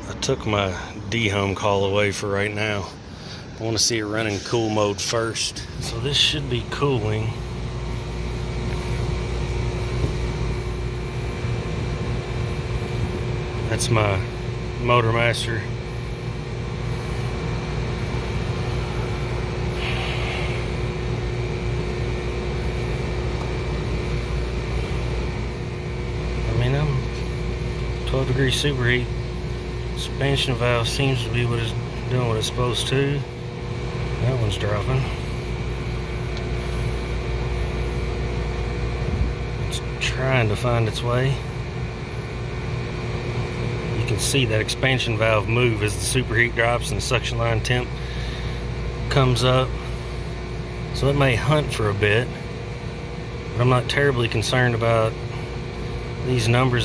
I took my dehum coil away for right now. I want to see it running cool mode first. So this should be cooling. That's my motor master. I mean, I'm 12-degree superheat. Expansion valve seems to be what it's doing what it's supposed to. That one's dropping. It's trying to find its way. You can see that expansion valve move as the superheat drops and the suction line temp comes up. So it may hunt for a bit, but I'm not terribly concerned about these numbers